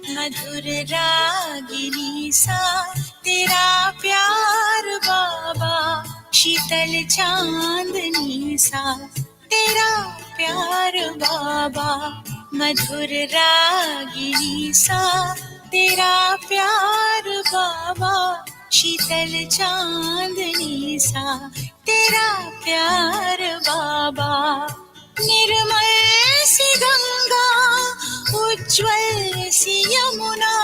मधुर रागिनी सा तेरा प्यार बाबा, शीतल चांदनी सा तेरा प्यार बाबा। मधुर रागिनी सा तेरा प्यार बाबा, शीतल चांदनी सा तेरा प्यार बाबा। निर्मल सी गंगा उज्ज्वल सी यमुना,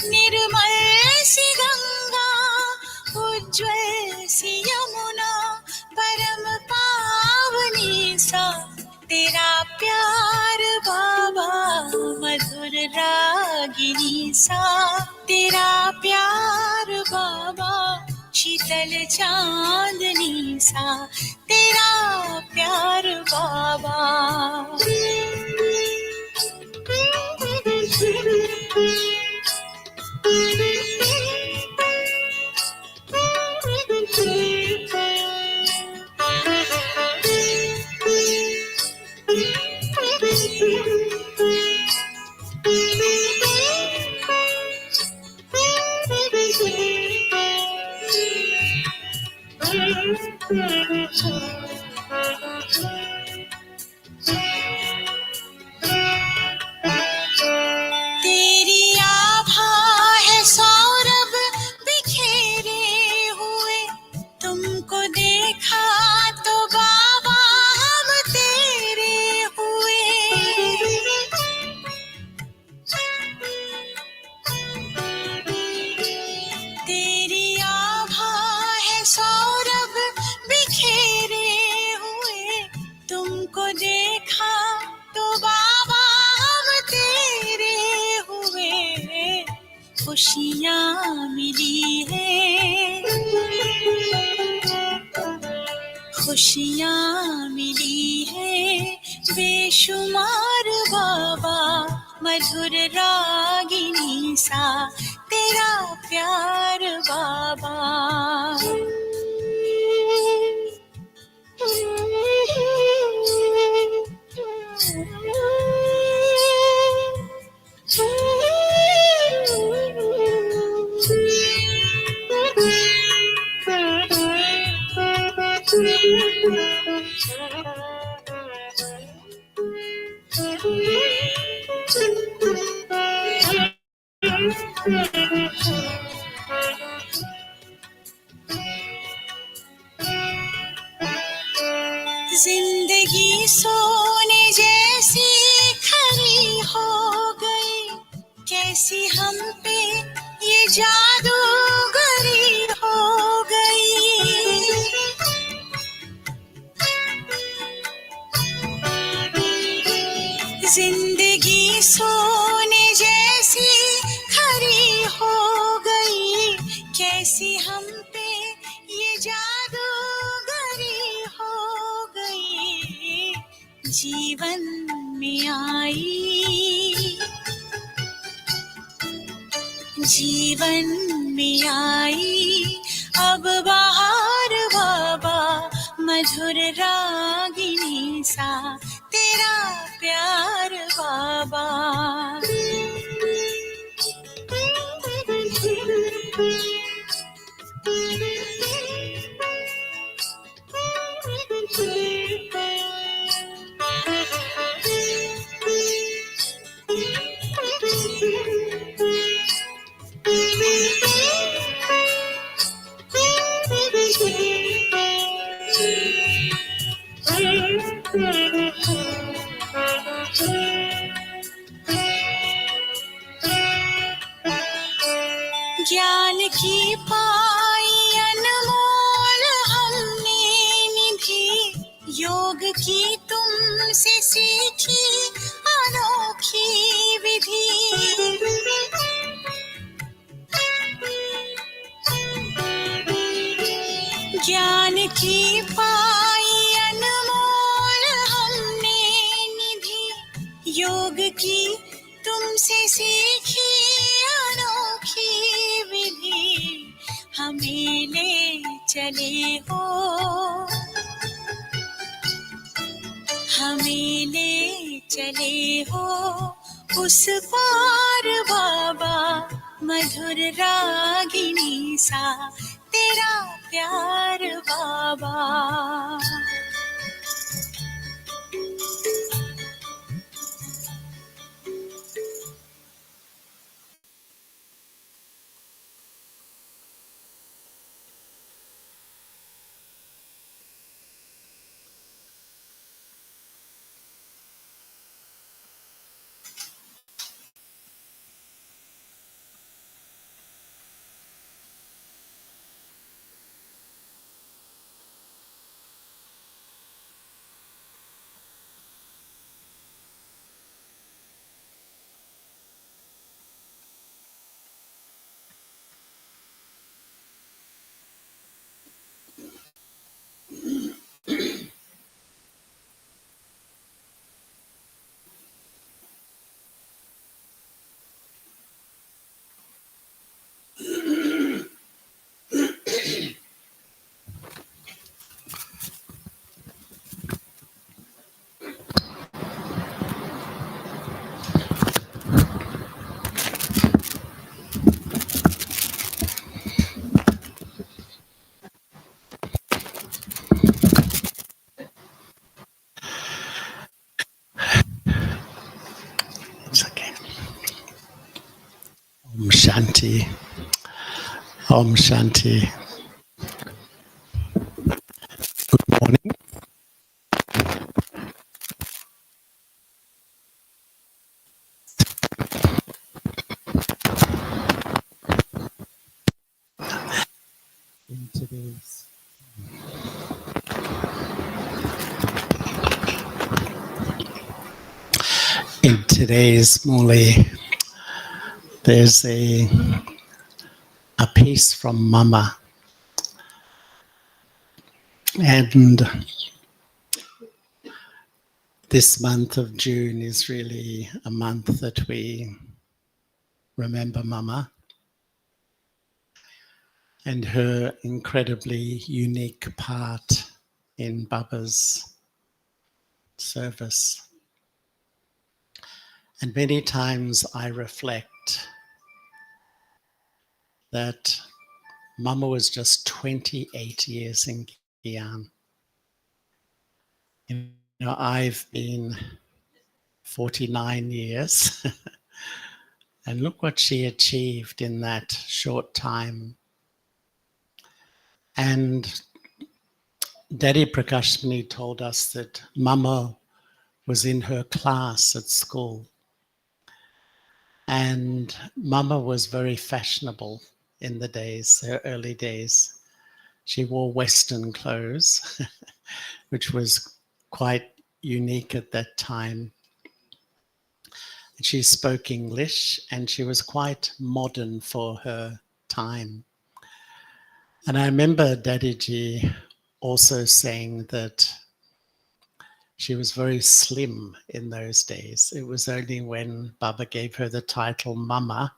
निर्मल सी गंगा उज्ज्वल सी यमुना, परम पावनी सा तेरा प्यार बाबा। मधुर रागिनी सा तेरा प्यार बाबा, शीतल चांदनी सा तेरा प्यार बाबा। तेरी आभा है सौरभ बिखेरे हुए, तुमको देखा तो बाबा हम तेरे हुए। तेरी आभा है सौरभ बिखेरे हुए, तुमको देखा तो बाबा हम तेरे हुए। खुशियाँ मिली है, खुशियाँ मिली है बेशुमार बाबा। मधुर रागिनी सा तेरा प्यार बाबा। जिंदगी सोने जैसी खरी हो गई, कैसी हम पे ये जादूगरी हो गई। जिंदगी सोने जैसी खरी हो गई, कैसी हम पे ये जादूगरी हो गई। जीवन में आई, जीवन में आई अब बहार बाबा। मधुर रागिनी सा तेरा प्यार बाबा। ज्ञान की पाई अनमोल हमने निधि, योग की तुमसे सीखी अनोखी विधि। ज्ञान की पाई अनमोल हमने निधि, योग की तुमसे सीखी अनोखी विधि। हमें ले चले हो, हमें ले चले हो उस पार बाबा, मधुर रागिनी सा तेरा प्यार बाबा। It's okay. Om Shanti. Om Shanti. Good morning. In today's Murli, there's a piece from Mama, and this month of June is really a month that we remember Mama and her incredibly unique part in Baba's service. And many times I reflect that Mama was just 28 years in Guyana. You know, I've been 49 years and look what she achieved in that short time. And Daddy Prakashmani told us that Mama was in her class at school, and Mama was very fashionable in the days, her early days. She wore Western clothes, which was quite unique at that time. She spoke English and she was quite modern for her time. And I remember Daddyji also saying that she was very slim in those days. It was only when Baba gave her the title Mama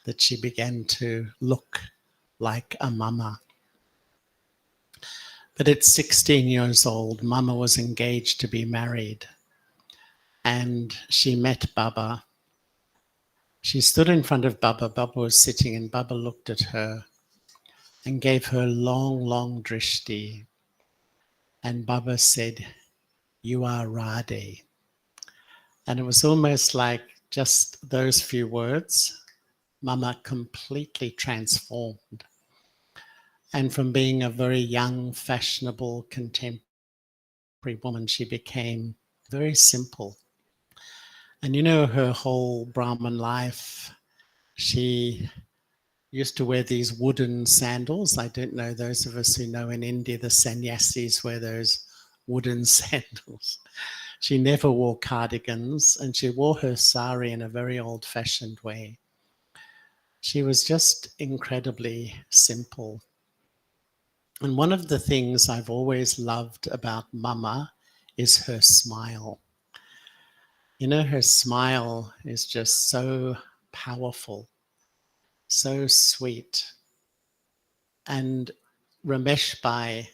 that she began to look like a mama. But at 16 years old, Mama was engaged to be married. And she met Baba. She stood in front of Baba. Baba was sitting and Baba looked at her and gave her long, long drishti. And Baba said, "You are Radhe." And it was almost like just those few words, Mama completely transformed. And from being a very young, fashionable, contemporary woman, she became very simple. And you know, her whole Brahman life, she used to wear these wooden sandals. I don't know, those of us who know in India, the sannyasis wear those wooden sandals. She never wore cardigans, and she wore her sari in a very old-fashioned way. She was just incredibly simple. And one of the things I've always loved about Mama is her smile. You know, her smile is just so powerful, so sweet. And Ramesh Bhai,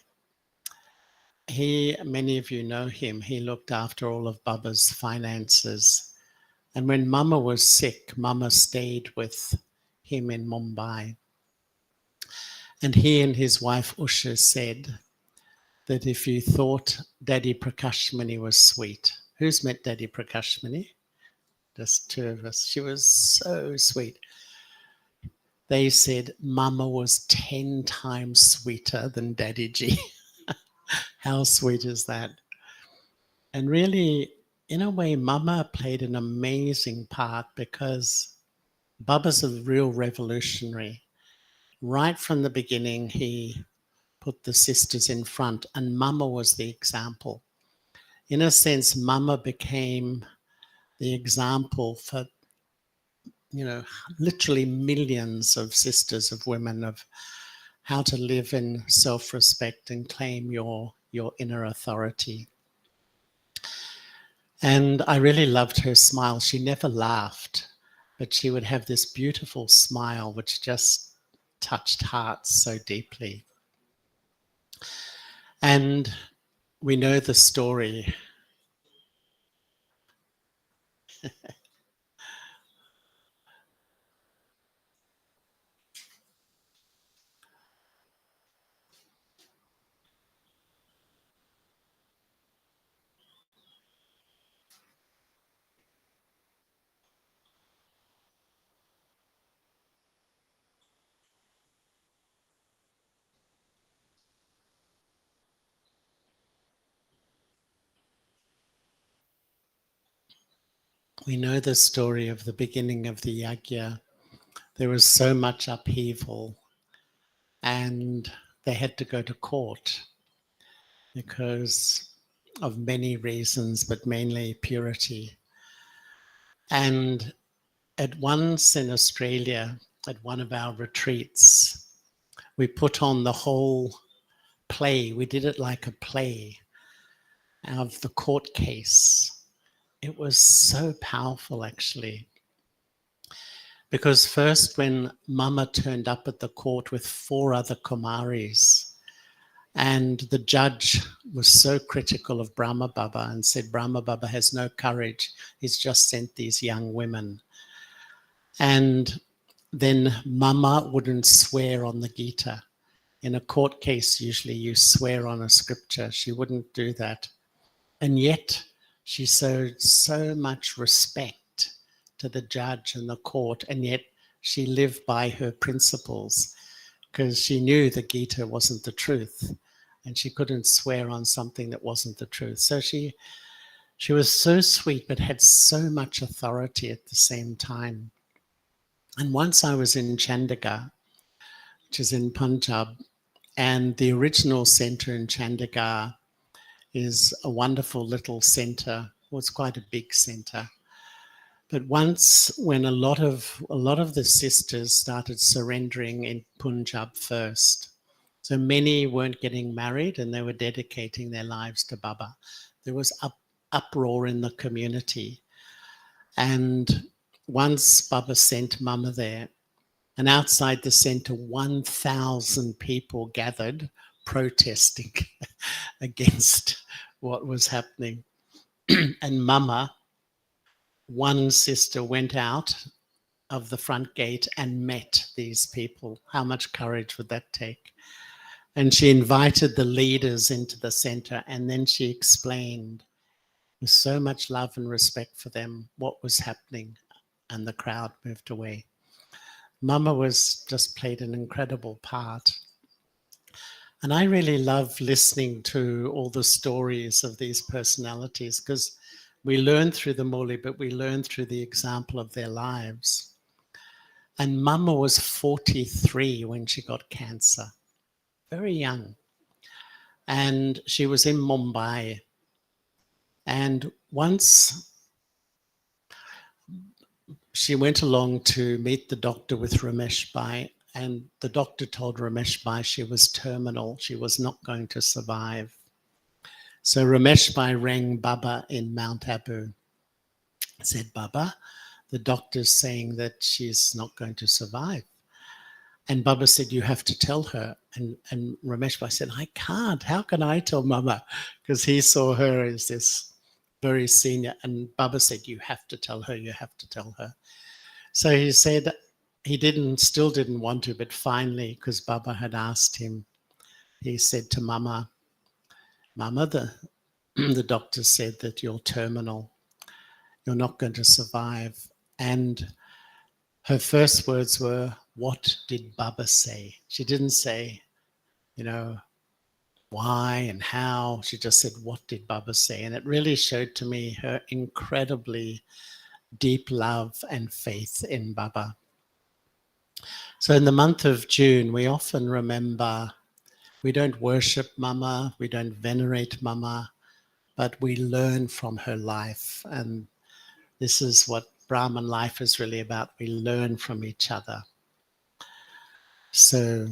many of you know him, he looked after all of Baba's finances. And when Mama was sick, Mama stayed with him in Mumbai. And he and his wife Usha said that if you thought Daddy Prakashmani was sweet, who's met Daddy Prakashmani? Just two of us. She was so sweet. They said Mama was 10 times sweeter than Daddy G. How sweet is that? And really, in a way, Mama played an amazing part because Baba's a real revolutionary. Right from the beginning, he put the sisters in front, and Mama was the example. In a sense, Mama became the example for, you know, literally millions of sisters, of women, of how to live in self-respect and claim your inner authority. And I really loved her smile. She never laughed, but she would have this beautiful smile which just touched hearts so deeply. And we know the story. We know the story of the beginning of the yajna. There was so much upheaval, and they had to go to court because of many reasons, but mainly purity. And at once in Australia, at one of our retreats, we put on the whole play. We did it like a play of the court case. It was so powerful, actually. Because first, when Mama turned up at the court with 4 other Kumaris, and the judge was so critical of Brahma Baba and said Brahma Baba has no courage, he's just sent these young women. And then Mama wouldn't swear on the Gita. In a court case, usually you swear on a scripture. She wouldn't do that. And yet she showed so much respect to the judge and the court, and yet she lived by her principles because she knew the Gita wasn't the truth and she couldn't swear on something that wasn't the truth. So she was so sweet but had so much authority at the same time. And once I was in Chandigarh, which is in Punjab, and the original centre in Chandigarh is a wonderful little centre. Well, it's quite a big centre. But once, when a lot of the sisters started surrendering in Punjab first, so many weren't getting married and they were dedicating their lives to Baba. There was uproar in the community. And once Baba sent Mama there, and outside the centre, 1,000 people gathered protesting against what was happening. And Mama, one sister, went out of the front gate and met these people. How much courage would that take? And she invited the leaders into the centre, and then she explained with so much love and respect for them what was happening, and the crowd moved away. Mama just played an incredible part. And I really love listening to all the stories of these personalities because we learn through the Murli, but we learn through the example of their lives. And Mama was 43 when she got cancer, very young. And she was in Mumbai. And once she went along to meet the doctor with Ramesh Bhai, and the doctor told Ramesh Bhai she was terminal, she was not going to survive. So Ramesh Bhai rang Baba in Mount Abu, said, Baba, the doctor's saying that she's not going to survive. And Baba said, you have to tell her. And Ramesh Bhai said, I can't. How can I tell Mama? Because he saw her as this very senior. And Baba said, you have to tell her, you have to tell her. So he said he still didn't want to, but finally, because Baba had asked him, he said to Mama, the doctor said that you're terminal. You're not going to survive. And her first words were, what did Baba say? She didn't say, why and how. She just said, what did Baba say? And it really showed to me her incredibly deep love and faith in Baba. So in the month of June, we often remember, we don't worship Mama, we don't venerate Mama, but we learn from her life. And this is what Brahman life is really about. We learn from each other. So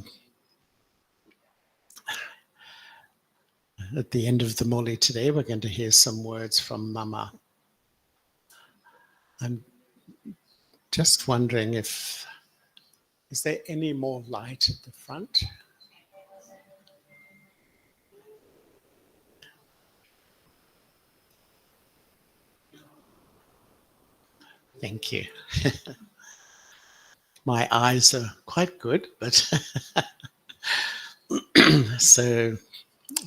at the end of the Murli today, we're going to hear some words from Mama. I'm just wondering is there any more light at the front? Thank you. My eyes are quite good, but so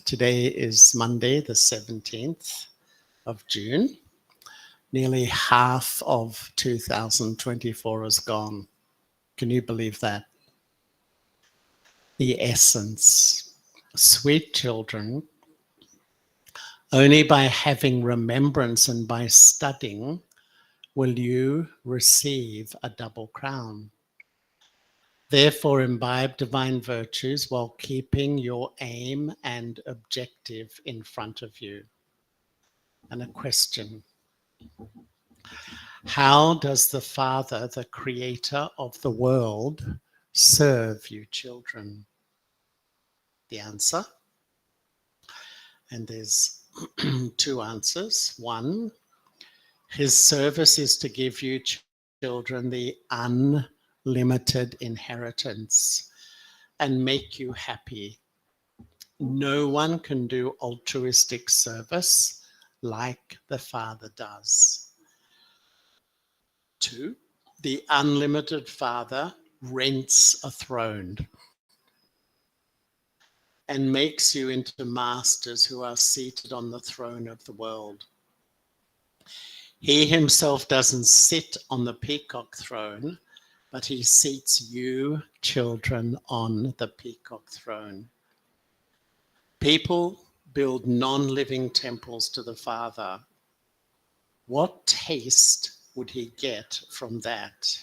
today is Monday, the 17th of June. Nearly half of 2024 is gone. Can you believe that? The essence. Sweet children, only by having remembrance and by studying will you receive a double crown. Therefore, imbibe divine virtues while keeping your aim and objective in front of you. And a question. How does the Father, the creator of the world, serve you children? The answer, and there's two answers. One, his service is to give you children the unlimited inheritance and make you happy. No one can do altruistic service like the Father does. Two, the unlimited Father rents a throne and makes you into masters who are seated on the throne of the world. He himself doesn't sit on the peacock throne, but he seats you, children, on the peacock throne. People build non-living temples to the Father. What taste would he get from that?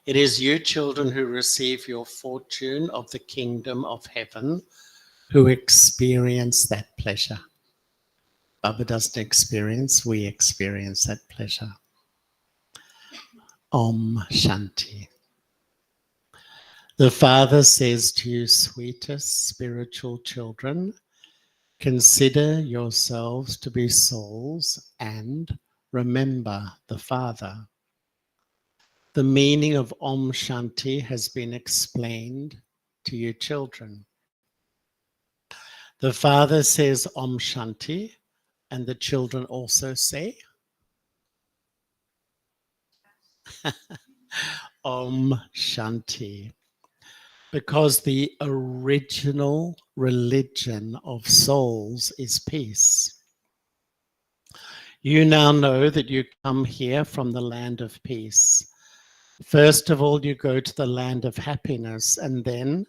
It is you, children, who receive your fortune of the kingdom of heaven, who experience that pleasure. Baba doesn't experience, we experience that pleasure. Om Shanti. The Father says to you, sweetest spiritual children, consider yourselves to be souls and remember the Father. The meaning of Om Shanti has been explained to you children. The Father says Om Shanti, and the children also say Om Shanti, because the original religion of souls is peace. You now know that you come here from the land of peace. First of all, you go to the land of happiness, and then,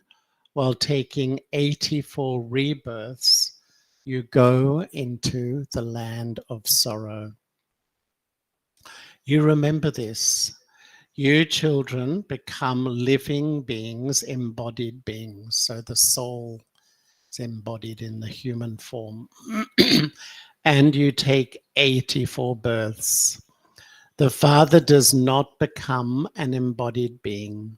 while taking 84 rebirths, you go into the land of sorrow. You remember this. You children become living beings, embodied beings. So the soul is embodied in the human form. And you take 84 births. The Father does not become an embodied being.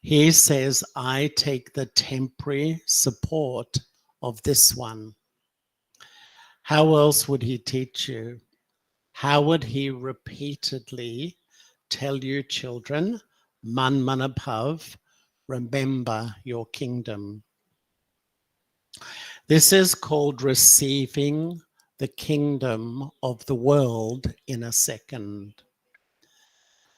He says, I take the temporary support of this one. How else would he teach you? How would he repeatedly tell you, children, Man Manabhav, remember your kingdom? This is called receiving the kingdom of the world in a second.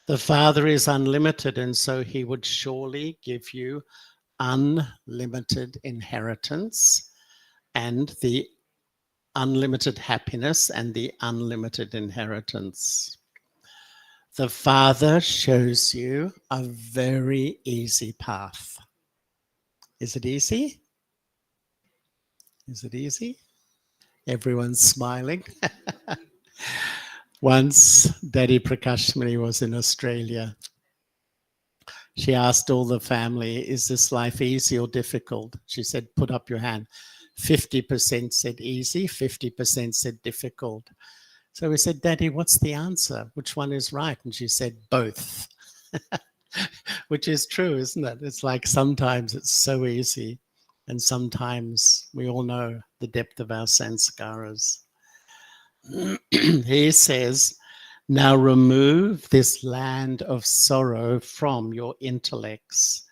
The Father is unlimited, and so he would surely give you unlimited inheritance and the unlimited happiness and the unlimited inheritance. The Father shows you a very easy path. Is it easy? Is it easy? Everyone's smiling. Once Daddy Prakashmani was in Australia. She asked all the family, is this life easy or difficult? She said, put up your hand. 50% said easy, 50% said difficult. So we said, Daddy, what's the answer? Which one is right? And she said, both. Which is true, isn't it? It's like sometimes it's so easy, and sometimes we all know the depth of our sanskaras. He says, now remove this land of sorrow from your intellects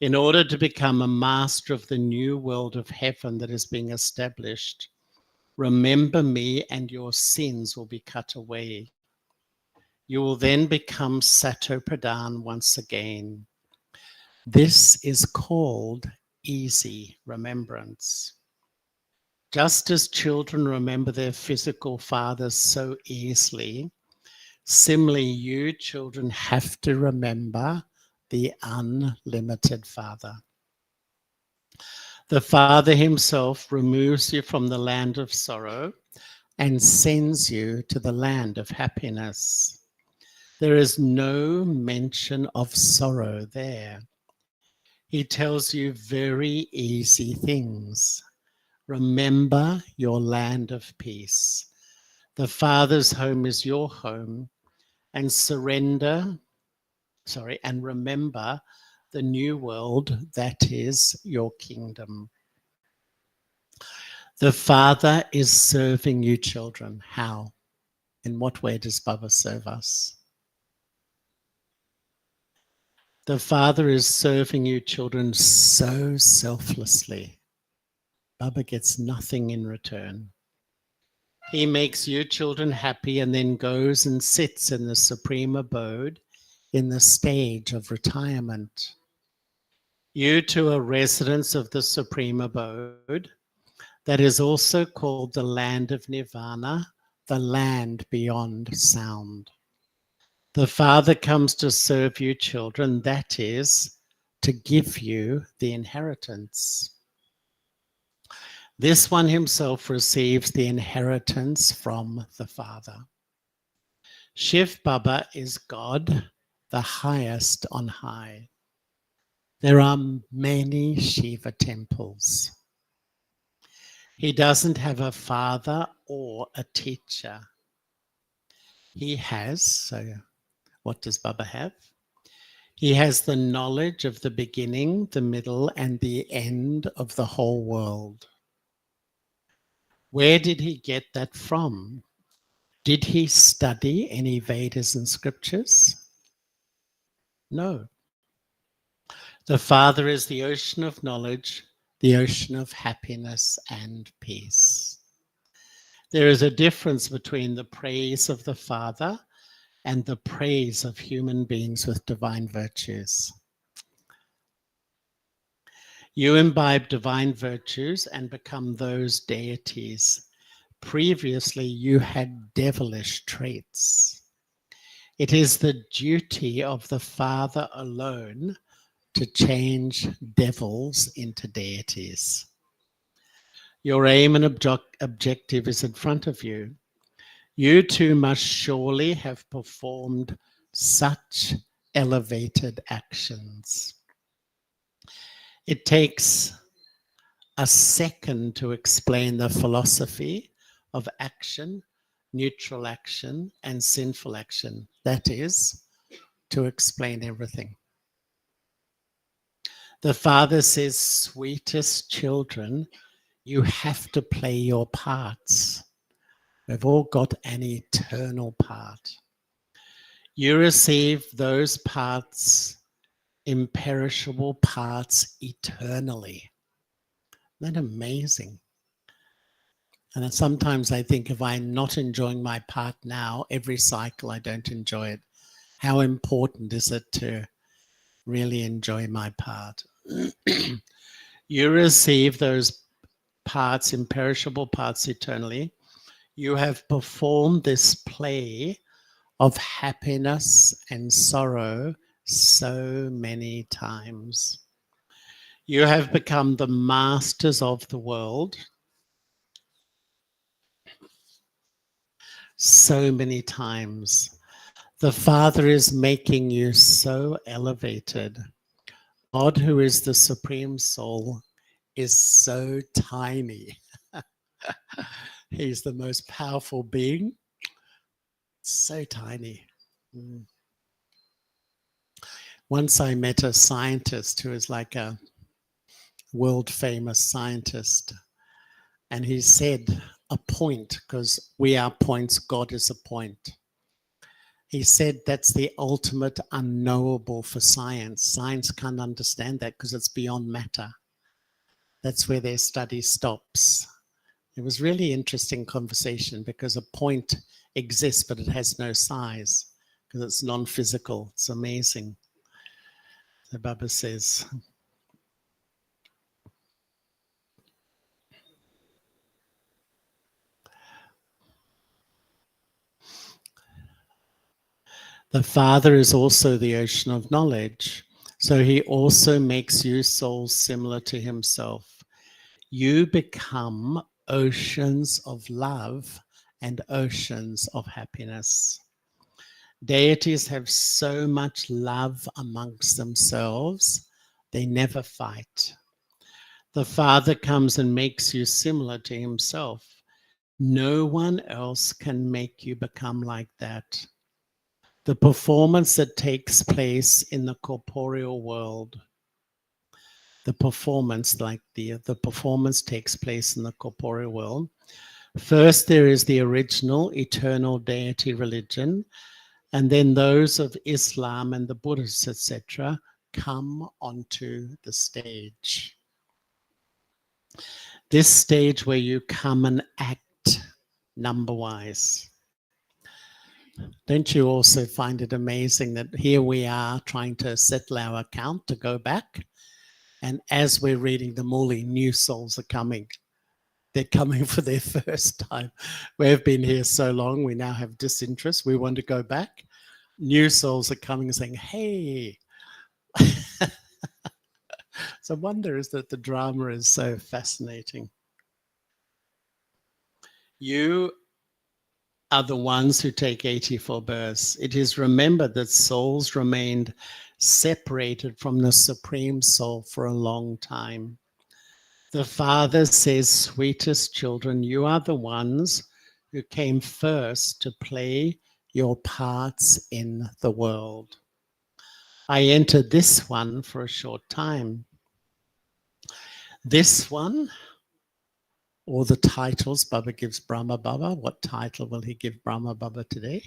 in order to become a master of the new world of heaven that is being established. Remember me and your sins will be cut away. You will then become Sato Pradhan once again. This is called easy remembrance. Just as children remember their physical fathers so easily, similarly, you children have to remember the unlimited Father. The Father himself removes you from the land of sorrow and sends you to the land of happiness. There is no mention of sorrow there. He tells you very easy things. Remember your land of peace. The Father's home is your home, and remember the new world that is your kingdom. The Father is serving you children. How? In what way does Baba serve us? The Father is serving you children so selflessly. Baba gets nothing in return. He makes you children happy and then goes and sits in the supreme abode in the stage of retirement. You two are residents of the supreme abode that is also called the land of nirvana, the land beyond sound. The Father comes to serve you children, that is, to give you the inheritance. This one himself receives the inheritance from the Father. Shiv Baba is God, the highest on high. There are many Shiva temples. He doesn't have a father or a teacher. He has, so what does Baba have? He has the knowledge of the beginning, the middle, and the end of the whole world. Where did he get that from? Did he study any Vedas and scriptures? No. The Father is the ocean of knowledge, the ocean of happiness and peace. There is a difference between the praise of the Father and the praise of human beings with divine virtues. You imbibe divine virtues and become those deities. Previously, you had devilish traits. It is the duty of the Father alone to change devils into deities. Your aim and objective is in front of you. You too must surely have performed such elevated actions. It takes a second to explain the philosophy of action, neutral action, and sinful action. That is, to explain everything. The Father says, sweetest children, you have to play your parts. We've all got an eternal part. You receive those parts, imperishable parts, eternally. Isn't that amazing? And sometimes I think if I'm not enjoying my part now, every cycle I don't enjoy it. How important is it to really enjoy my part? You receive those parts, imperishable parts, eternally. You have performed this play of happiness and sorrow so many times. You have become the masters of the world so many times. The Father is making you so elevated. God, who is the Supreme Soul, is so tiny. He's the most powerful being. So tiny. Once I met a scientist who is like a world famous scientist, and he said a point, because we are points, God is a point. He said that's the ultimate unknowable for science. Science can't understand that because it's beyond matter. That's where their study stops. It was really interesting conversation because a point exists, but it has no size because it's non-physical. It's amazing. So Baba says, the Father is also the ocean of knowledge. So he also makes you souls similar to himself. You become oceans of love and oceans of happiness. Deities have so much love amongst themselves, they never fight. The Father comes and makes you similar to himself. No one else can make you become like that. The performance that takes place in the corporeal world, the performance takes place in the corporeal world. First, there is the original eternal deity religion, and then those of Islam and the Buddhists, etc., come onto the stage. This stage where you come and act number-wise. Don't you also find it amazing that here we are trying to settle our account to go back, and as we're reading the Murli, new souls are coming. They're coming for their first time. We've been here so long, we now have disinterest. We want to go back. New souls are coming and saying, hey. So wonder is that the drama is so fascinating. You are the ones who take 84 births. It is remembered that souls remained separated from the Supreme Soul for a long time. The Father says, sweetest children, you are the ones who came first to play your parts in the world. I entered this one for a short time. This one, or the titles Baba gives Brahma Baba. What title will he give Brahma Baba today?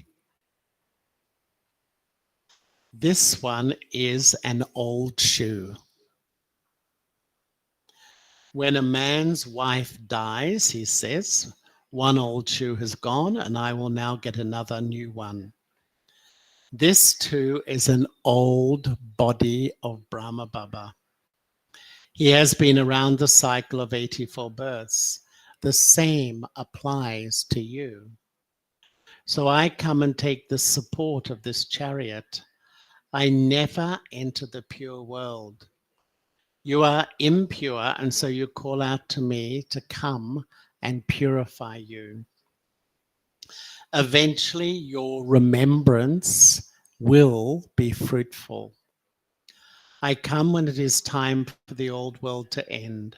This one is an old shoe. When a man's wife dies, he says, one old shoe has gone and I will now get another new one. This too is an old body of Brahma Baba. He has been around the cycle of 84 births. The same applies to you. So I come and take the support of this chariot. I never enter the pure world. You are impure, and so you call out to me to come and purify you. Eventually, your remembrance will be fruitful. I come when it is time for the old world to end.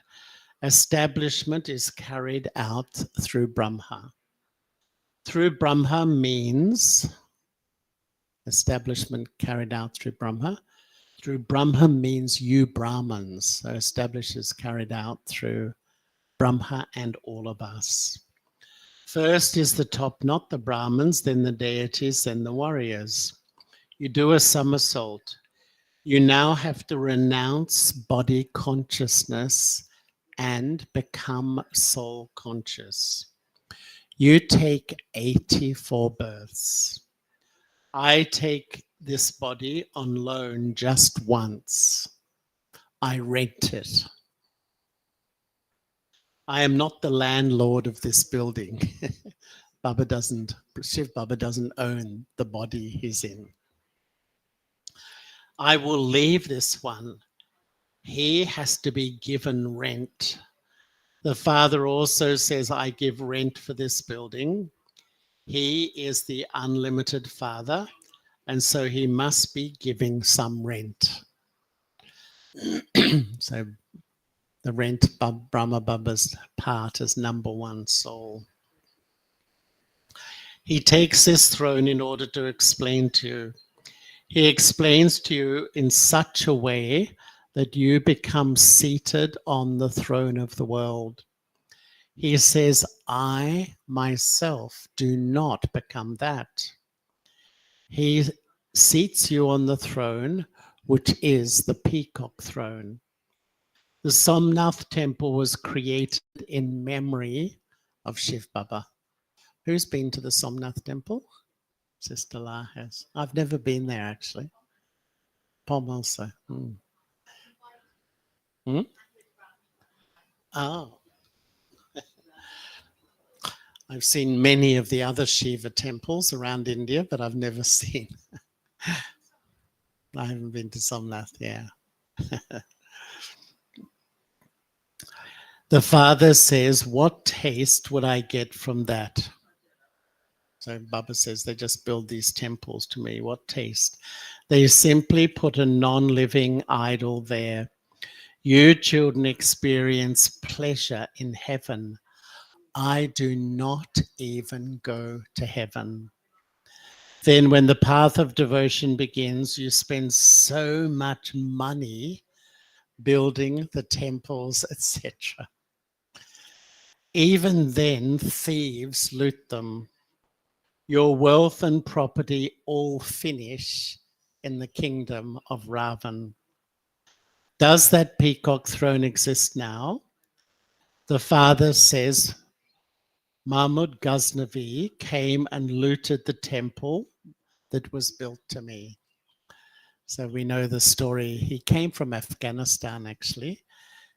Establishment is carried out through Brahma. Through Brahma means establishment carried out through Brahma. Through Brahma means you Brahmins. So established is carried out through Brahma and all of us. First is the top knot, the Brahmins, then the deities, then the warriors. You do a somersault. You now have to renounce body consciousness and become soul conscious. You take 84 births. I take this body on loan just once. I rent it. I am not the landlord of this building. Shiv Baba doesn't own the body he's in. I will leave this one. He has to be given rent. The Father also says, I give rent for this building. He is the unlimited Father, and so he must be giving some rent. So the rent, Brahma Baba's part as number one soul. He takes this throne in order to explain to you. He explains to you in such a way that you become seated on the throne of the world. He says, I myself do not become that. He seats you on the throne, which is the peacock throne. The Somnath temple was created in memory of Shiv Baba. Who's been to the Somnath temple? Sister La has. I've never been there, actually. Pom also. Oh. I've seen many of the other Shiva temples around India, but I've never seen. I haven't been to Somnath, yeah. The Father says, what taste would I get from that? So Baba says, they just build these temples to me. What taste? They simply put a non-living idol there. You children experience pleasure in heaven. I do not even go to heaven. Then when the path of devotion begins, you spend so much money building the temples, etc. Even then, thieves loot them. Your wealth and property all finish in the kingdom of Ravan. Does that peacock throne exist now? The Father says, Mahmud Ghaznavi came and looted the temple that was built to me. So we know the story. He came from Afghanistan, actually,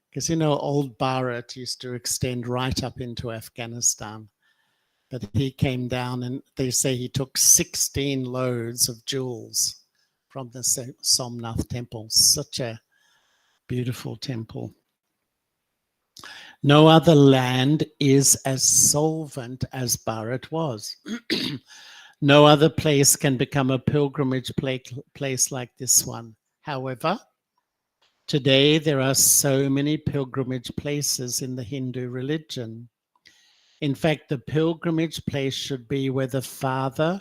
because, you know, old Bharat used to extend right up into Afghanistan. But he came down and they say he took 16 loads of jewels from the Somnath temple. Such a beautiful temple. No other land is as solvent as Bharat was. No other place can become a pilgrimage place like this one. However, today there are so many pilgrimage places in the Hindu religion. In fact, the pilgrimage place should be where the Father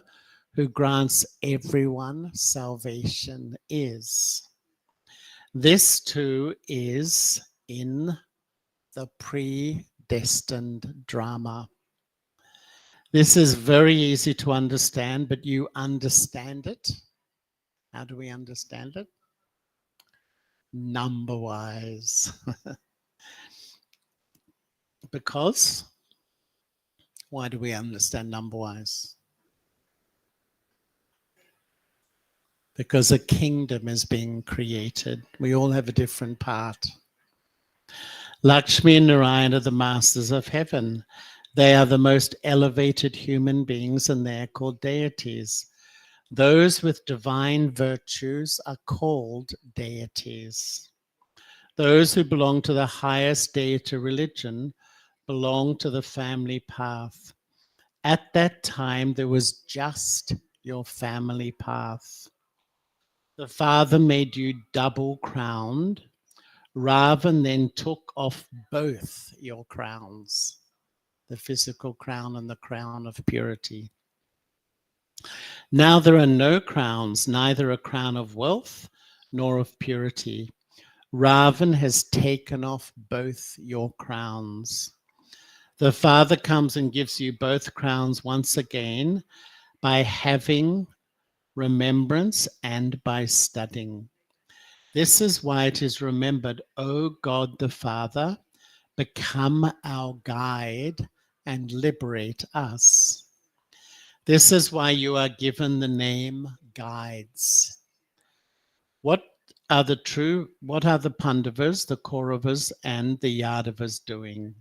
who grants everyone salvation is. This too is in the predestined drama. This is very easy to understand, but you understand it. How do we understand it? Number-wise. Because, why do we understand number-wise? Because a kingdom is being created. We all have a different part. Lakshmi and Narayan are the masters of heaven. They are the most elevated human beings and they are called deities. Those with divine virtues are called deities. Those who belong to the highest deity religion belong to the family path. At that time, there was just your family path. The Father made you double crowned. Ravan then took off both your crowns, the physical crown and the crown of purity. Now there are no crowns, neither a crown of wealth nor of purity. Ravan has taken off both your crowns. The Father comes and gives you both crowns once again by having remembrance and by studying. This is why it is remembered, O God the Father, become our guide and liberate us. This is why you are given the name guides. What are the Pandavas, the Kauravas, and the Yadavas doing?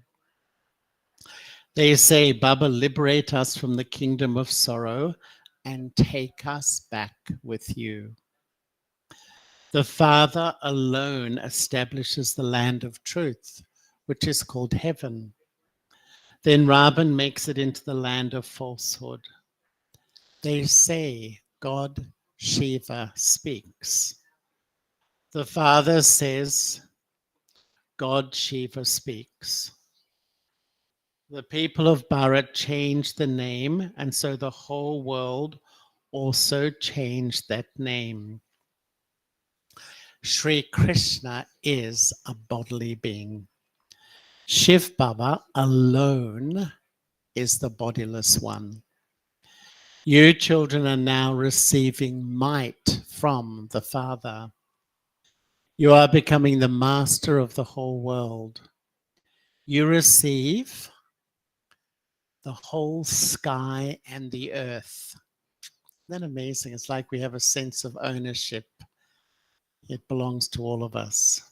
They say, Baba, liberate us from the kingdom of sorrow and take us back with you. The Father alone establishes the land of truth, which is called heaven. Then Ravan makes it into the land of falsehood. They say, God Shiva speaks. The Father says, God Shiva speaks. The people of Bharat changed the name, and so the whole world also changed that name. Sri Krishna is a bodily being. Shiv Baba alone is the bodiless one. You children are now receiving might from the Father. You are becoming the master of the whole world. You receive the whole sky and the earth. Isn't that amazing? It's like we have a sense of ownership. It belongs to all of us.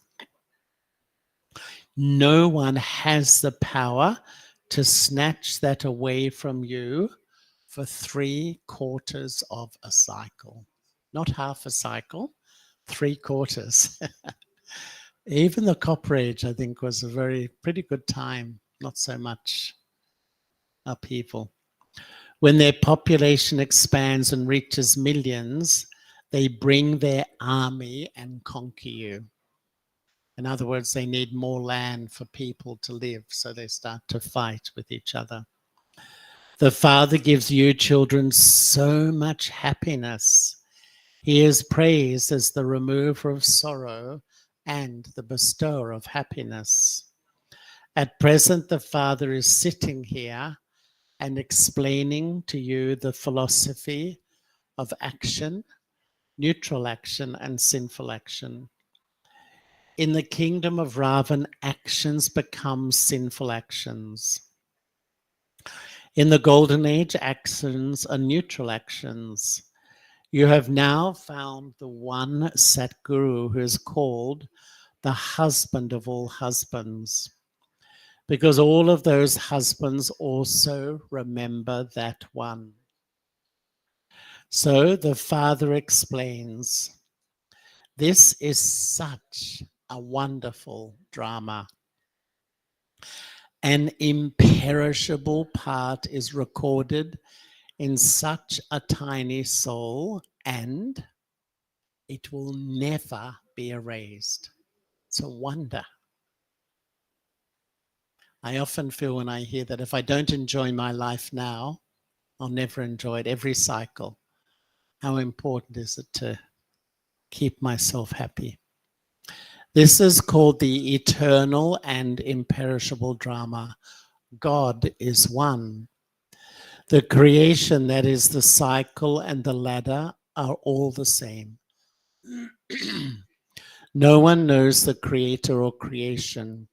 No one has the power to snatch that away from you for 3/4 of a cycle. Not half a cycle, 3/4. Even the Copper Age, I think, was a pretty good time. Not so much upheaval. When their population expands and reaches millions, they bring their army and conquer you. In other words, they need more land for people to live, so they start to fight with each other. The Father gives you children so much happiness. He is praised as the remover of sorrow and the bestower of happiness. At present, the Father is sitting here and explaining to you the philosophy of action, neutral action, and sinful action. In the kingdom of Ravan, actions become sinful actions. In the golden age, actions are neutral actions. You have now found the one Satguru who is called the husband of all husbands, because all of those husbands also remember that one. So the Father explains, this is such a wonderful drama. An imperishable part is recorded in such a tiny soul, and it will never be erased. It's a wonder. I often feel when I hear that if I don't enjoy my life now, I'll never enjoy it. Every cycle. How important is it to keep myself happy? This is called the eternal and imperishable drama. God is one. The creation, that is the cycle and the ladder, are all the same. No one knows the creator or creation.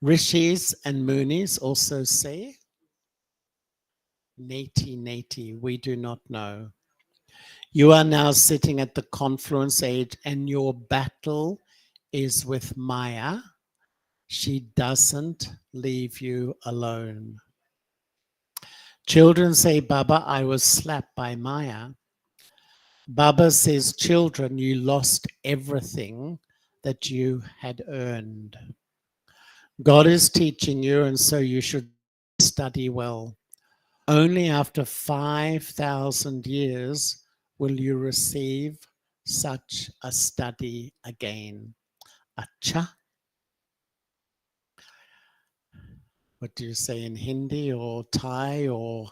Rishis and Munis also say, Neti Neti, we do not know. You are now sitting at the confluence age and your battle is with Maya. She doesn't leave you alone. Children say, Baba, I was slapped by Maya. Baba says, children, you lost everything that you had earned. God is teaching you, and so you should study well. Only after 5,000 years will you receive such a study again. Acha. What do you say in Hindi or Thai or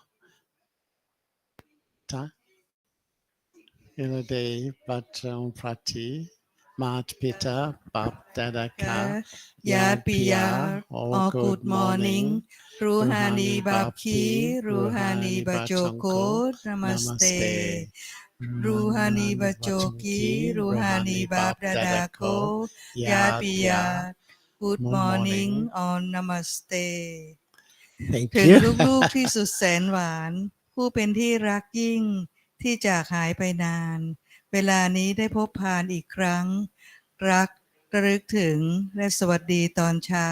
Thai? Nakonprathom, Mat Pita, Bap Dadaka, Yad Pia, all good morning. Ruhani Babki, Ruhani Ruhani Bachonko, Bachoko, Namaste. Ruhani Bachoki, Ruhani Babdadako, Yad Pia. Good morning on Namaste. Thank ถึง you. ลูกๆที่สุดแสนหวานผู้เป็นที่รักยิ่งที่จากหายไปนานเวลานี้ได้พบพานอีกครั้งรักระลึกถึงและสวัสดีตอนเช้า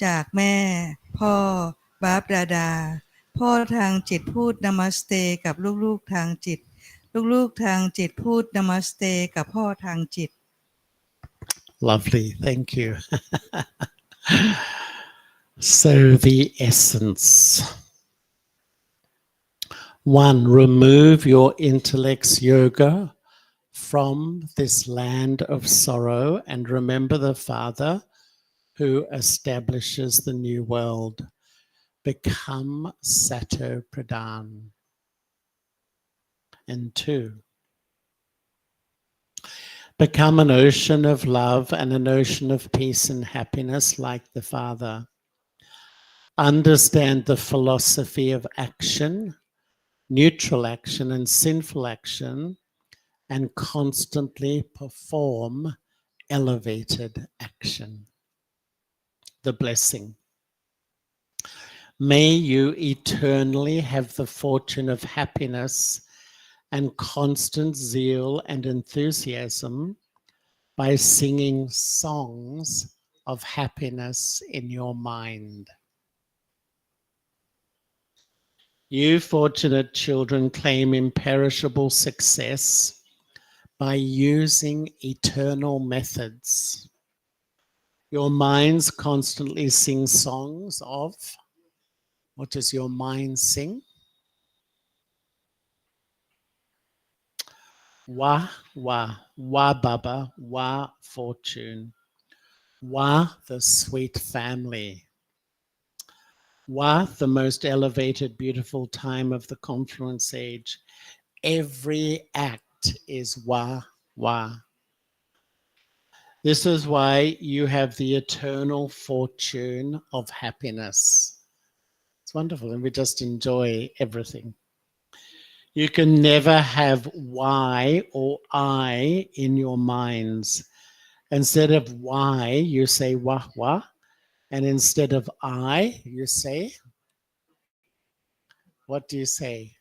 จากแม่พ่อบาบดาดาพ่อทางจิตพูดนามัสเตกับลูกๆทางจิตลูกๆทางจิตพูดนามัสเตกับพ่อทางจิต Lovely, thank you. So the essence. 1. Remove your intellect's yoga from this land of sorrow and remember the Father who establishes the new world. Become Sato Pradhan. And 2. Become an ocean of love and an ocean of peace and happiness like the Father. Understand the philosophy of action, neutral action and sinful action, and constantly perform elevated action. The blessing. May you eternally have the fortune of happiness and constant zeal and enthusiasm by singing songs of happiness in your mind. You fortunate children claim imperishable success by using eternal methods. Your minds constantly sing songs of, what does your mind sing? Wa, Baba, Wa, fortune. Wa, the sweet family. Wa, the most elevated, beautiful time of the confluence age. Every act is Wa. This is why you have the eternal fortune of happiness. It's wonderful, and we just enjoy everything. You can never have Y or I in your minds. Instead of Y, you say Wah, and instead of I, you say, what do you say?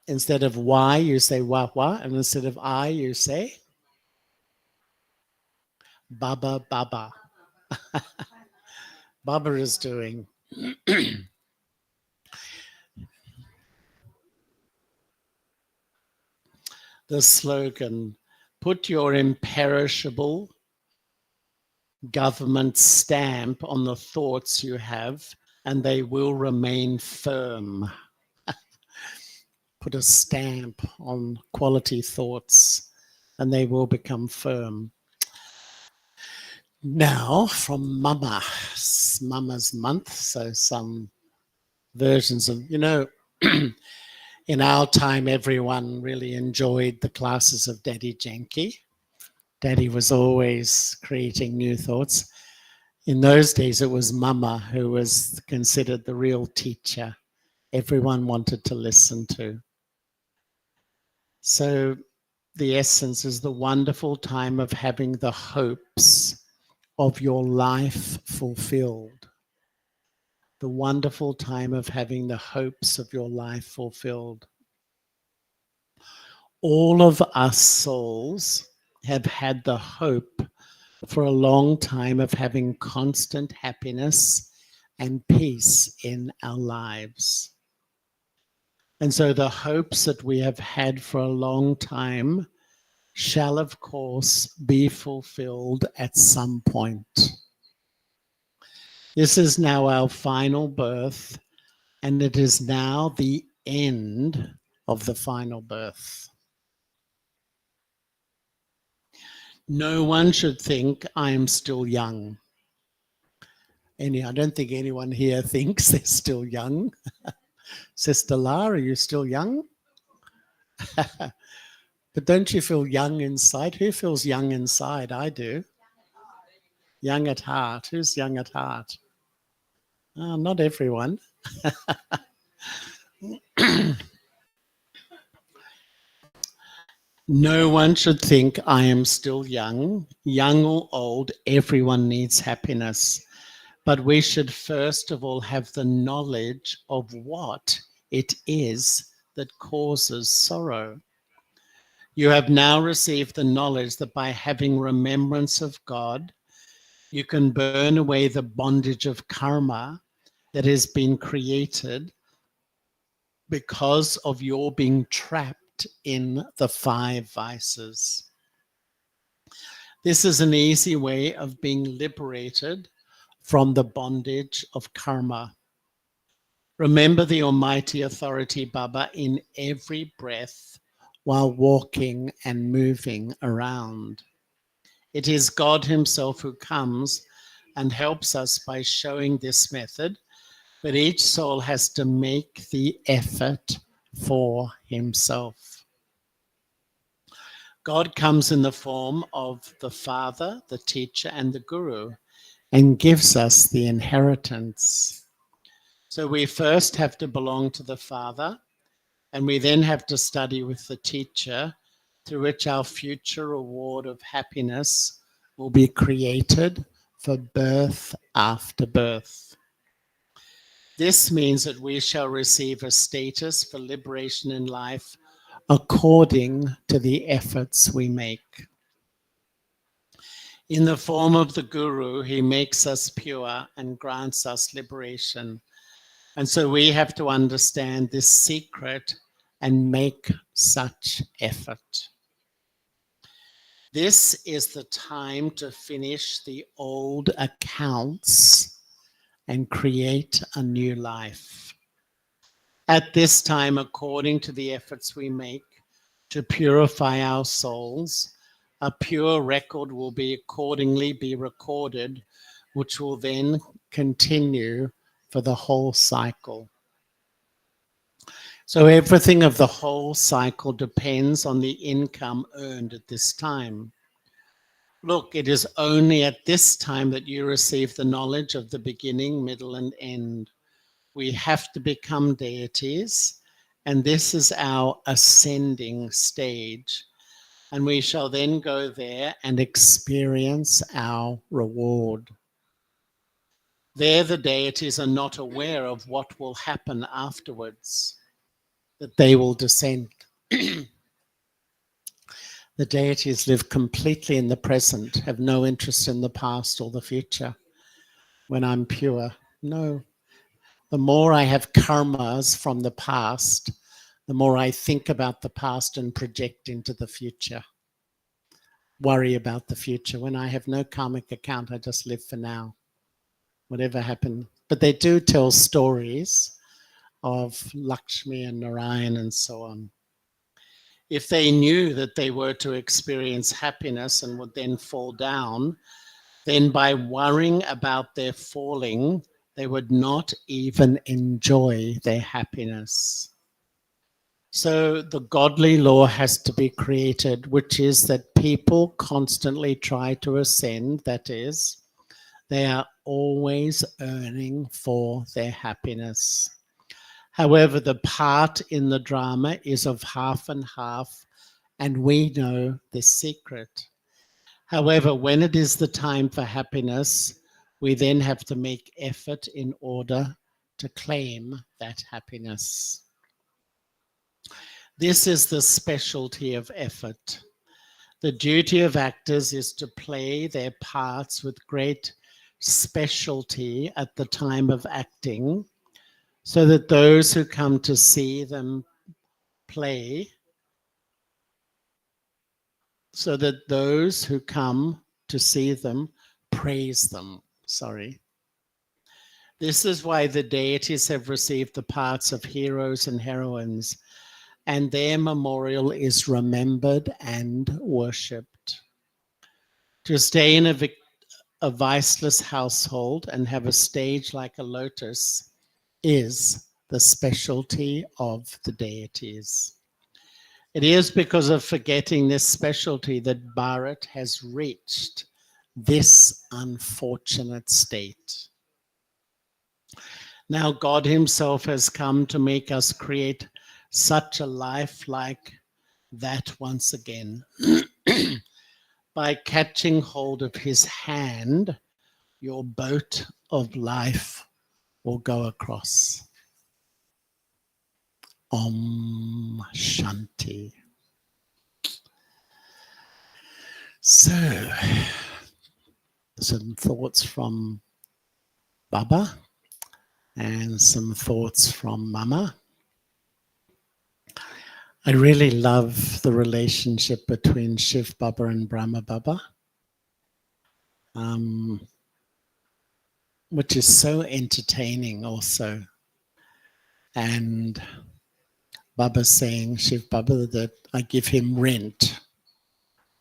Instead of Y, you say Wah, and instead of I, you say Baba. Baba is doing. The slogan, put your imperishable government stamp on the thoughts you have and they will remain firm. Put a stamp on quality thoughts and they will become firm. Now from Mama's month, so some versions of, in our time, everyone really enjoyed the classes of Daddy Janki. Daddy was always creating new thoughts. In those days, it was Mama who was considered the real teacher. Everyone wanted to listen to. So the essence is the wonderful time of having the hopes of your life fulfilled. The wonderful time of having the hopes of your life fulfilled. All of us souls have had the hope for a long time of having constant happiness and peace in our lives. And so the hopes that we have had for a long time shall, of course, be fulfilled at some point. This is now our final birth, and it is now the end of the final birth. No one should think I am still young. I don't think anyone here thinks they're still young. Sister La, are you still young? But don't you feel young inside? Who feels young inside? I do. Young at heart. Who's young at heart? Oh, not everyone. No one should think I am still young. Young or old, everyone needs happiness. But we should first of all have the knowledge of what it is that causes sorrow. You have now received the knowledge that by having remembrance of God, you can burn away the bondage of karma that has been created because of your being trapped in the 5 vices. This is an easy way of being liberated from the bondage of karma. Remember the Almighty Authority Baba in every breath while walking and moving around. It is God Himself who comes and helps us by showing this method, but each soul has to make the effort for himself. God comes in the form of the Father, the Teacher, and the Guru, and gives us the inheritance. So we first have to belong to the Father, and we then have to study with the Teacher, through which our future reward of happiness will be created for birth after birth. This means that we shall receive a status for liberation in life according to the efforts we make. In the form of the Guru, he makes us pure and grants us liberation. And so we have to understand this secret and make such effort. This is the time to finish the old accounts and create a new life. At this time, according to the efforts we make to purify our souls, a pure record will accordingly be recorded, which will then continue for the whole cycle. So everything of the whole cycle depends on the income earned at this time. Look, it is only at this time that you receive the knowledge of the beginning, middle, and end. We have to become deities, and this is our ascending stage. And we shall then go there and experience our reward. There, the deities are not aware of what will happen afterwards, that they will descend. The deities live completely in the present, have no interest in the past or the future. When I'm pure, no. The more I have karmas from the past, the more I think about the past and project into the future. Worry about the future. When I have no karmic account, I just live for now. Whatever happened. But they do tell stories of Lakshmi and Narayan and so on. If they knew that they were to experience happiness and would then fall down, then by worrying about their falling, they would not even enjoy their happiness. So the godly law has to be created, which is that people constantly try to ascend. That is, they are always earning for their happiness. However, the part in the drama is of half and half, and we know this secret. However, when it is the time for happiness, we then have to make effort in order to claim that happiness. This is the specialty of effort. The duty of actors is to play their parts with great specialty at the time of acting, so that those who come to see them play, so that those who come to see them praise them. This is why the deities have received the parts of heroes and heroines, and their memorial is remembered and worshipped. To stay in a viceless household and have a stage like a lotus is the specialty of the deities. It is because of forgetting this specialty that Bharat has reached this unfortunate state. Now God himself has come to make us create such a life like that once again. By catching hold of his hand, your boat of life will go across. Om Shanti. So, some thoughts from Baba and some thoughts from Mama. I really love the relationship between Shiv Baba and Brahma Baba, which is so entertaining also. And Baba saying, Shiv Baba, that I give him rent.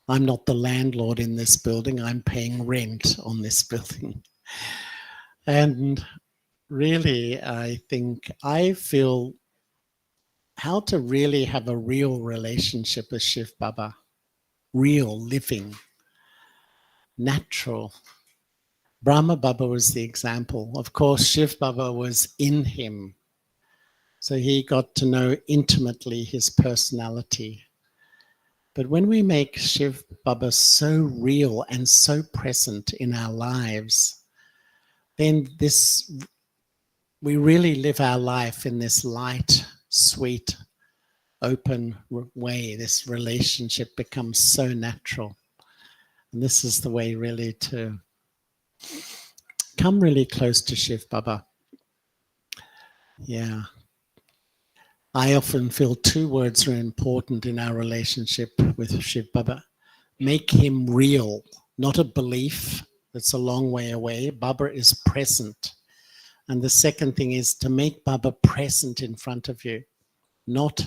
I'm not the landlord in this building, I'm paying rent on this building. And really, I think I feel how to really have a real relationship with Shiv Baba. Real, living, natural. Brahma Baba was the example. Of course, Shiv Baba was in him. So he got to know intimately his personality. But when we make Shiv Baba so real and so present in our lives, then we really live our life in this light, sweet, open way. This relationship becomes so natural. And this is the way really to come really close to Shiv Baba. Yeah. I often feel two words are important in our relationship with Shiv Baba. Make him real, not a belief that's a long way away. Baba is present. And the second thing is to make Baba present in front of you, not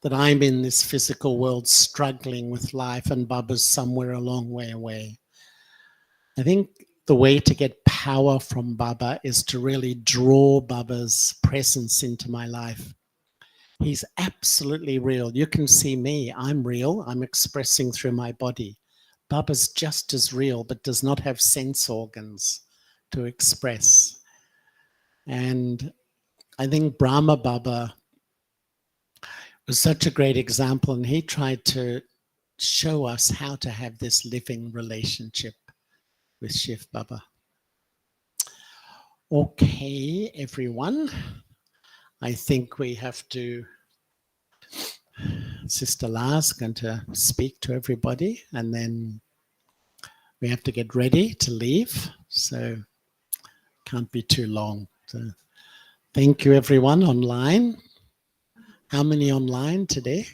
that I'm in this physical world struggling with life and Baba's somewhere a long way away. I think the way to get power from Baba is to really draw Baba's presence into my life. He's absolutely real. You can see me. I'm real. I'm expressing through my body. Baba's just as real, but does not have sense organs to express. And I think Brahma Baba was such a great example, and he tried to show us how to have this living relationship with Shiv Baba. Okay, everyone. I think we have to, Sister La's going to speak to everybody, and then we have to get ready to leave, so can't be too long. So thank you everyone online. How many online today?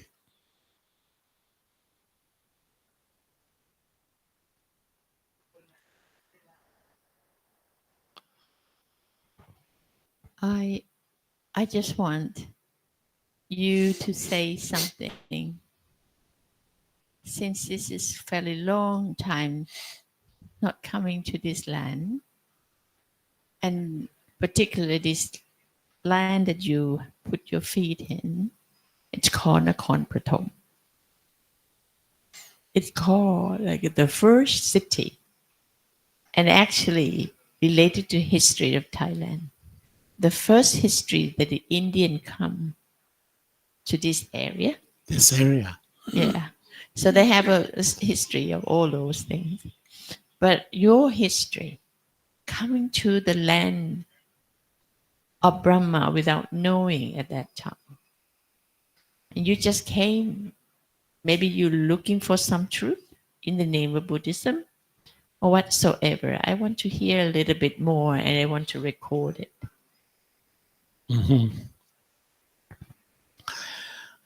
I just want you to say something. Since this is fairly long time not coming to this land, and particularly this land that you put your feet in, it's called Nakonprathom. It's called like the first city, and actually related to history of Thailand. The first history that the Indian come to this area. This area. Yeah. So they have a history of all those things. But your history, coming to the land of Brahma without knowing at that time, and you just came, maybe you're looking for some truth in the name of Buddhism or whatsoever. I want to hear a little bit more, and I want to record it. Mm-hmm.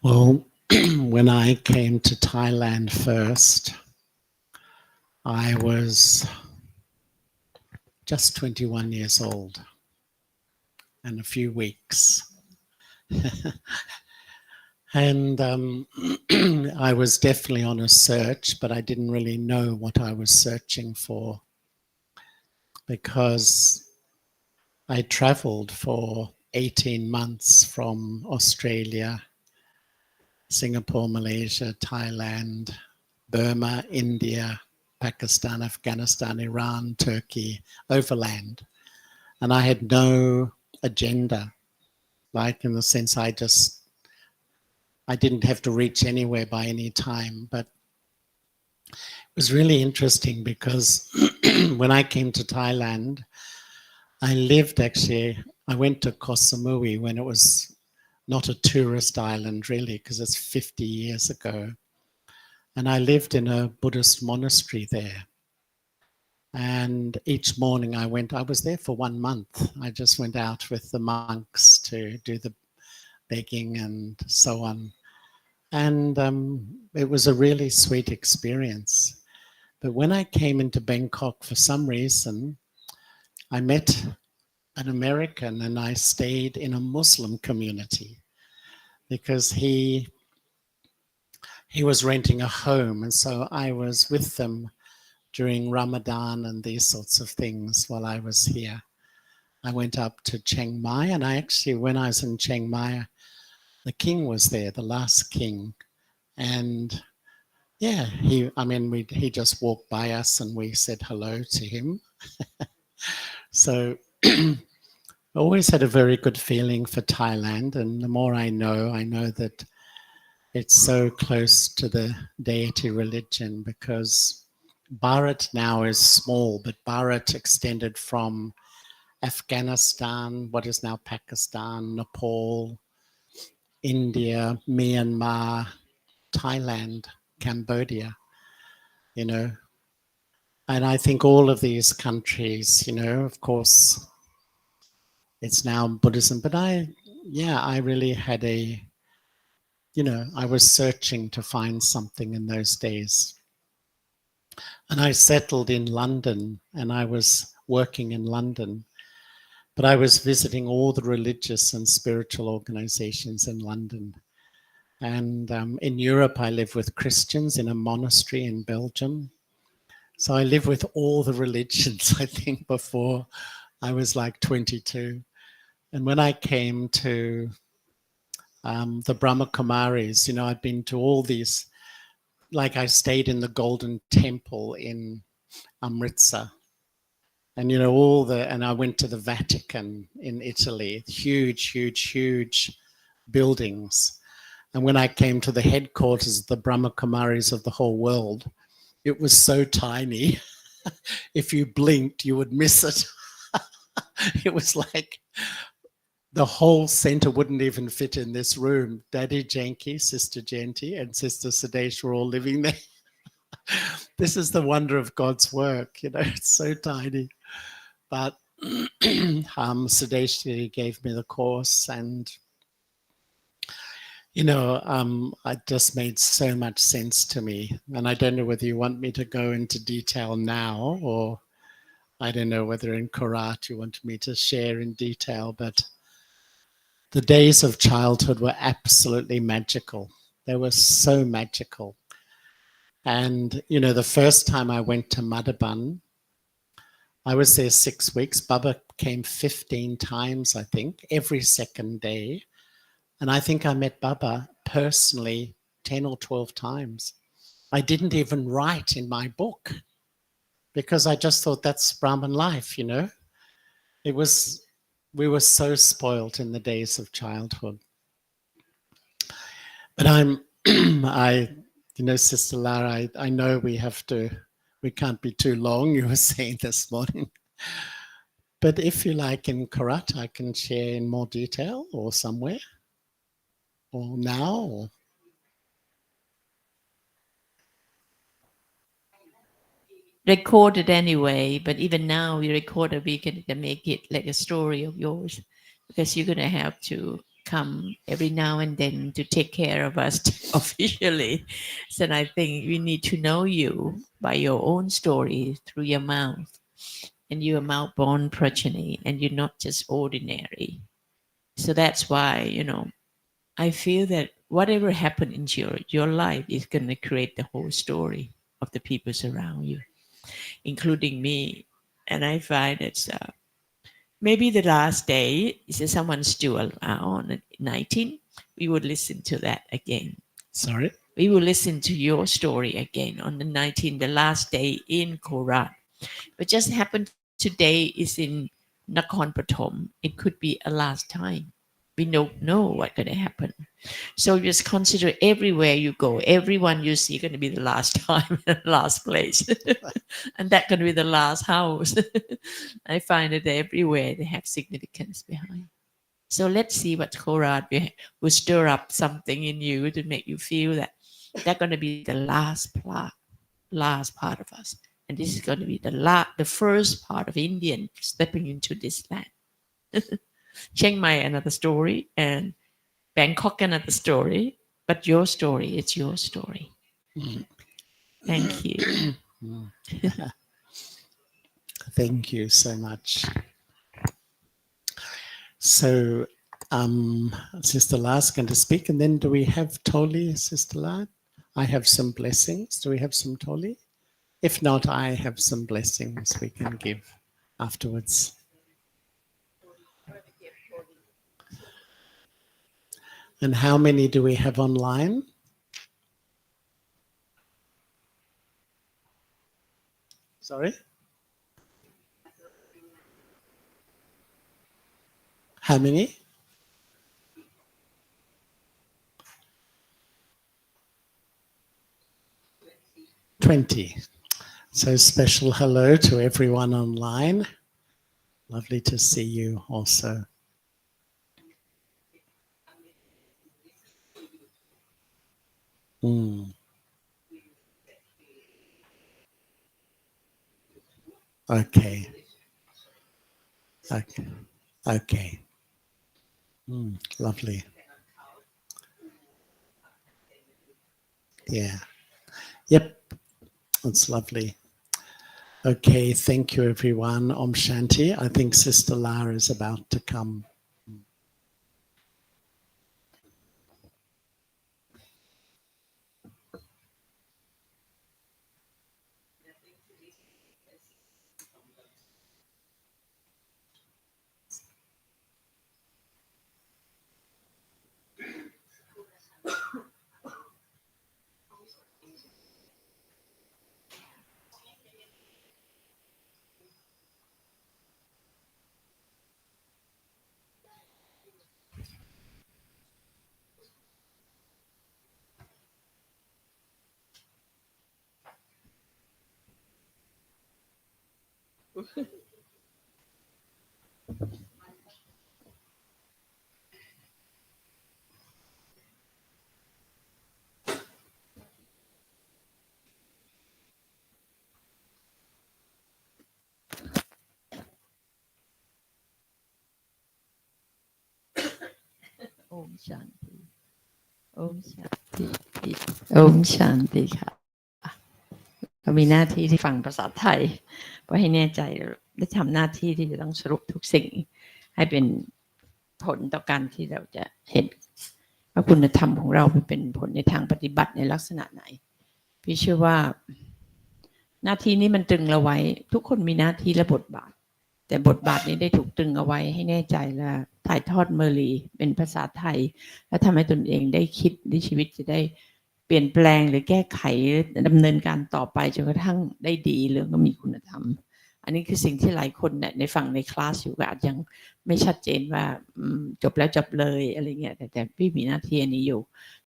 Well, when I came to Thailand first, I was just 21 years old. and a few weeks. And I was definitely on a search, but I didn't really know what I was searching for, because I traveled for 18 months from Australia, Singapore, Malaysia, Thailand, Burma, India, Pakistan, Afghanistan, Iran, Turkey, overland. And I had no agenda, like in the sense I didn't have to reach anywhere by any time. But it was really interesting because when I came to Thailand, I went to Koh Samui when it was not a tourist island really, because it's 50 years ago. And I lived in a Buddhist monastery there. And each morning I was there for 1 month. I just went out with the monks to do the begging and so on. And it was a really sweet experience. But when I came into Bangkok, for some reason, I met an American and I stayed in a Muslim community because he was renting a home. And so I was with them during Ramadan and these sorts of things while I was here. I went up to Chiang Mai, and when I was in Chiang Mai, the king was there, the last king. And yeah, he just walked by us and we said hello to him. So I always had a very good feeling for Thailand. And the more I know that it's so close to the deity religion, because Bharat now is small, but Bharat extended from Afghanistan, what is now Pakistan, Nepal, India, Myanmar, Thailand, Cambodia, and I think all of these countries, of course, it's now Buddhism, but I really had I was searching to find something in those days. And I settled in London, and I was working in London, but I was visiting all the religious and spiritual organizations in London. And in Europe, I live with Christians in a monastery in Belgium. So I lived with all the religions, I think, before I was like 22. And when I came to the Brahma Kumaris, I'd been to all these, like I stayed in the Golden Temple in Amritsar. And, and I went to the Vatican in Italy, huge, huge, huge buildings. And when I came to the headquarters of the Brahma Kumaris of the whole world, it was so tiny. If you blinked, you would miss it. It was like the whole center wouldn't even fit in this room. Daddy Janki, Sister Janti, and Sister Sadesh were all living there. This is the wonder of God's work, it's so tiny. But Sadesh gave me the course, and it just made so much sense to me. And I don't know whether you want me to go into detail now, or I don't know whether in Karat you want me to share in detail, but the days of childhood were absolutely magical. They were so magical. And, the first time I went to Madhaban, I was there 6 weeks. Baba came 15 times, I think, every second day. And I think I met Baba personally 10 or 12 times. I didn't even write in my book because I just thought that's Brahman life, we were so spoiled in the days of childhood. But Sister Lara, I know we can't be too long, you were saying this morning. But if you like in Karat, I can share in more detail or somewhere. Or now? Or? Recorded anyway, but even now we record it, we can make it like a story of yours, because you're going to have to come every now and then to take care of us officially. So I think we need to know you by your own story through your mouth. And you are mouth-born progeny, and you're not just ordinary. So that's why, I feel that whatever happened in your life is going to create the whole story of the people around you, including me. And I find it's maybe the last day is someone's still on 19. We would listen to that again. Sorry? We will listen to your story again on the 19th, the last day in Korat. But just happened today is in Nakonprathom. It could be a last time. We don't know what's going to happen. So just consider everywhere you go, everyone you see going to be the last time and the last place. And that's going to be the last house. I find that everywhere they have significance behind. So let's see what Korat will stir up something in you to make you feel that that's going to be the last part of us. And this is going to be the first part of Indian stepping into this land. Chiang Mai, another story, and Bangkok, another story. But your story, it's your story. Thank you. Thank you so much. So, Sister La is going to speak, and then do we have Toli, Sister La? I have some blessings. Do we have some Toli? If not, I have some blessings we can give afterwards. And how many do we have online? Sorry? How many? $20. So special hello to everyone online. Lovely to see you also. Okay. Okay. Lovely. Yeah. Yep. That's lovely. Okay. Thank you, everyone. Om Shanti. I think Sister La is about to come. Om Shanti. Om Shanti. Om Shanti ค่ะเรามีหน้าที่ที่ฟังภาษาไทยเพื่อให้แน่ใจและทำหน้าที่ที่จะต้องสรุปทุกสิ่งให้เป็นผลต่อการที่เราจะเห็นว่าคุณธรรมของเราเป็นผลในทางปฏิบัติในลักษณะไหนพี่เชื่อว่าหน้าที่นี้มันตรึงเราไว้ทุกคนมีหน้าที่และบทบาทแต่บทบาทนี้ได้ถูกตรึงเอาไว้ให้แน่ใจและถ่ายทอดเมอร์ลีเป็นภาษาไทยและทำให้ตนเองได้คิดในชีวิตจะได้เปลี่ยนแปลงหรือแก้ไขดำเนินการต่อไปจนกระทั่งได้ดีเรื่องก็มีคุณธรรมอันนี้คือสิ่งที่หลายคนในฝั่งในคลาสอยู่อาจยังไม่ชัดเจนว่าจบแล้วจบเลยอะไรเงี้ยแต่พี่มีหน้าที่อันนี้อยู่